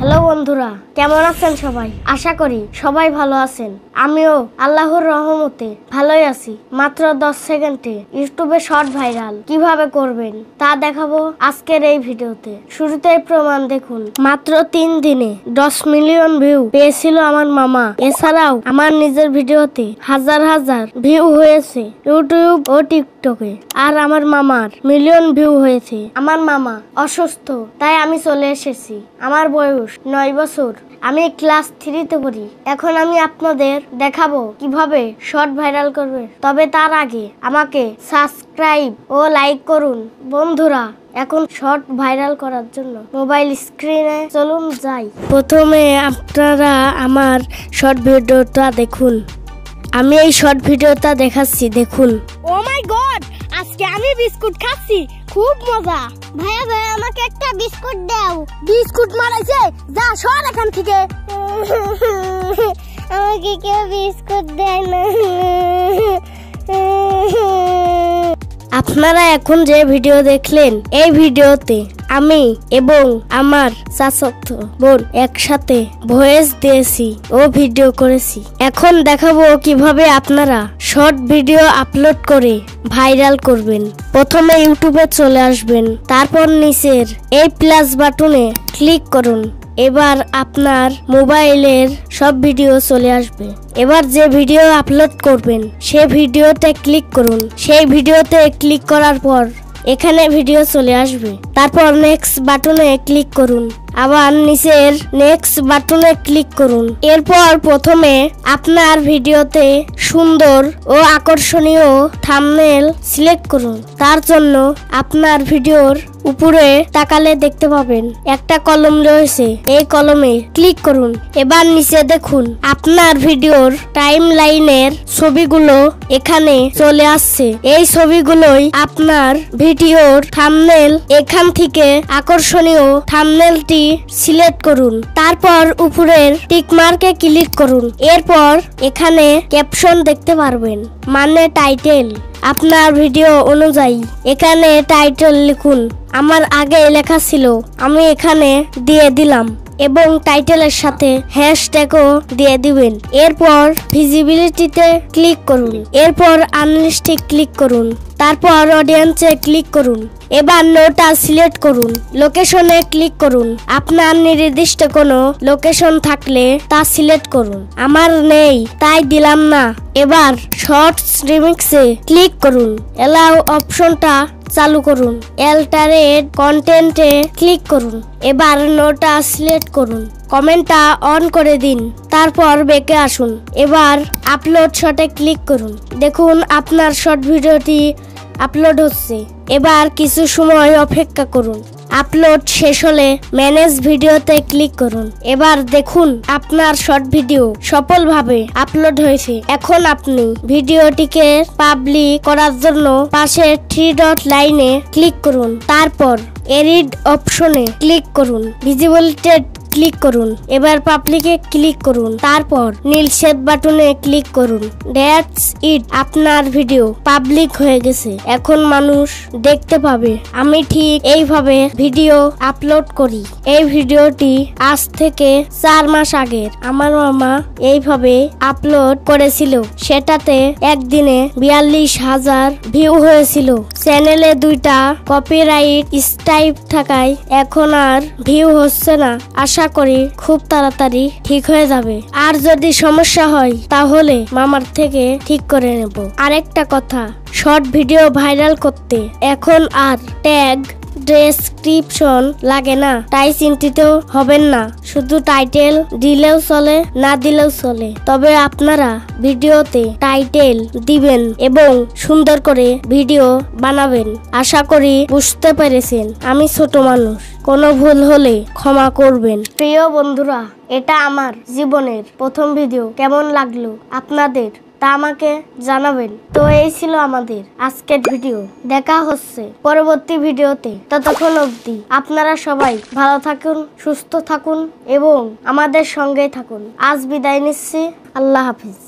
Hello বন্ধুরা, কেমন আছেন সবাই? আশা করি সবাই ভালো আছেন। আমিও আল্লাহর রহমতে ভালোই আছি। মাত্র 10 সেকেন্ডে ইউটিউবে শর্ট ভাইরাল কিভাবে করবেন তা দেখাবো আজকের এই ভিডিওতে। শুরুতেই প্রমাণ দেখুন। মাত্র 3 দিনে 10 মিলিয়ন ভিউ পেয়েছিল আমার মামা। এছাড়াও আমার নিজের ভিডিওতে হাজার হাজার ভিউ হয়েছে ইউটিউব ও টিকটকে। আর আমার মামার মিলিয়ন ভিউ হয়েছে। আমার মামা অসুস্থ, তাই আমি চলে এসেছি। আমার বয়স 9 বছর। আমি ক্লাস 3-তে পড়ি। এখন আমি আপনাদের দেখাবো কিভাবে শর্ট ভাইরাল করবে। তবে তার আগে আমাকে সাবস্ক্রাইব ও লাইক করুন। বন্ধুরা, এখন শর্ট ভাইরাল করার জন্য মোবাইল স্ক্রিনে চলুন যাই। প্রথমে আপনারা আমার শর্ট ভিডিওটা দেখুন। আমি এই শর্ট ভিডিওটা দেখাচ্ছি, দেখুন। ও মাই গড, আজকে আমি বিস্কুট খাচ্ছি, খুব মজা। ভাইয়া ভাইয়া আমাকে একটা বিস্কুট দাও। বিস্কুট মারাইছে, যা সর এখান থেকে। আমাকে কেউ বিস্কুট দেয় না। আপনারা এখন যে ভিডিও দেখলেন, এই ভিডিওতে আমি এবং আমার চাচাতো বোন একসাথে ভয়েস দিয়েছি ও ভিডিও করেছি। এখন দেখাবো কিভাবে আপনারা শর্ট ভিডিও আপলোড করে ভাইরাল করবেন। প্রথমে ইউটিউবে চলে আসবেন, তারপর নিচের এই প্লাস বাটনে ক্লিক করুন। এবার আপনার মোবাইলের সব ভিডিও চলে আসবে। এবার যে ভিডিও আপলোড করবেন সে ভিডিওতে ক্লিক করুন। সেই ভিডিওতে ক্লিক করার পর এখানে ভিডিও চলে আসবে। তারপর নেক্সট বাটনে ক্লিক করুন। আবার নিচের নেক্সট বাটনে ক্লিক করুন। এরপর প্রথমে আপনার ভিডিওতে সুন্দর ও আকর্ষণীয় থাম্বনেল সিলেক্ট করুন। তার জন্য আপনার ভিডিওর উপরে তাকালে দেখতে পাবেন একটা কলম রয়েছে, এই কলমে ক্লিক করুন। এবার নিচে দেখুন আপনার ভিডিওর টাইম লাইনের ছবিগুলো এখানে চলে আসছে। এই ছবিগুলোই আপনার ভিডিওর থাম্বনেল। এখান থেকে আকর্ষণীয় থাম্বনেলটি সিলেক্ট করুন। তারপর উপরের টিক মার্কে ক্লিক করুন। এরপর এখানে ক্যাপশন দেখতে পারবেন, মানে টাইটেল। আপনার ভিডিও অনুযায়ী এখানে টাইটেল লিখুন। আমার আগে লেখা ছিল, আমি এখানে দিয়ে দিলাম এবং টাইটেলের সাথে হ্যাশট্যাগও দিয়ে দিবেন। এরপর ভিজিবিলিটিতে ক্লিক করুন। এরপর আনলিস্টে ক্লিক করুন। তারপর অডিয়েন্সে ক্লিক করুন। এবার নোটা সিলেক্ট করুন। লোকেশনে ক্লিক করুন। আপনার নির্দিষ্ট কোনো লোকেশন থাকলে তা সিলেক্ট করুন। আমার নেই, তাই দিলাম না। এবার শর্টস রিমিক্সে ক্লিক করুন। এলাও অপশনটা চালু করুন। অ্যালটারেট কন্টেন্টে ক্লিক করুন। এবার নোটা সিলেক্ট করুন। কমেন্টটা অন করে দিন। তারপর বেঁকে আসুন। এবার আপলোড শটে ক্লিক করুন। দেখুন আপনার শর্ট ভিডিওটি আপলোড হচ্ছে। এবার কিছু সময় অপেক্ষা করুন। আপলোড শেষ হলে ম্যানেজ ভিডিওতে ক্লিক করুন। এবার দেখুন আপনার শর্ট ভিডিও সফলভাবে আপলোড হয়েছে। এখন আপনি ভিডিওটিকে পাবলিক করার জন্য পাশে 3 ডট লাইনে ক্লিক করুন। তারপর এডিট অপশনে ক্লিক করুন। ভিজিবিলিটি ক্লিক করুন। এবার পাবলিকে ক্লিক করুন। তারপর নীল সেভ বাটনে ক্লিক করুন। দ্যাটস ইট, আপনার ভিডিও পাবলিক হয়ে গেছে। এখন মানুষ দেখতে পাবে। আমি ঠিক এইভাবে ভিডিও আপলোড করি। এই ভিডিওটি আজ থেকে 4 মাস আগের আমার মামা এইভাবে আপলোড করেছিল। সেটাতে একদিনে 42,000 ভিউ হয়েছিল। চ্যানেলে 2টা কপিরাইট স্ট্রাইক থাকায় এখন আর ভিউ হচ্ছে না। আশা করি খুব তাড়াতাড়ি ঠিক হয়ে যাবে। আর যদি সমস্যা হয় তাহলে মামার থেকে ঠিক করে নেব। আরেকটা কথা, শর্ট ভিডিও ভাইরাল করতে এখন আর ট্যাগ ডেসক্রিপশন লাগে না, তাই চিন্তিত হবেন না। শুধু টাইটেল দিলেও চলে, না দিলেও চলে। তবে আপনারা ভিডিওতে টাইটেল দিবেন এবং সুন্দর করে ভিডিও বানাবেন। আশা করি বুঝতে পেরেছেন। আমি ছোট মানুষ, কোনো ভুল হলে ক্ষমা করবেন। প্রিয় বন্ধুরা, এটা আমার জীবনের প্রথম ভিডিও। কেমন লাগলো আপনাদের তা আমাকে জানাবেন। তো এই ছিল আমাদের আজকের ভিডিও। দেখা হচ্ছে পরবর্তী ভিডিওতে। ততক্ষণ অবধি আপনারা সবাই ভালো থাকুন, সুস্থ থাকুন এবং আমাদের সঙ্গেই থাকুন। আজ বিদায় নিচ্ছি। আল্লাহ হাফিজ।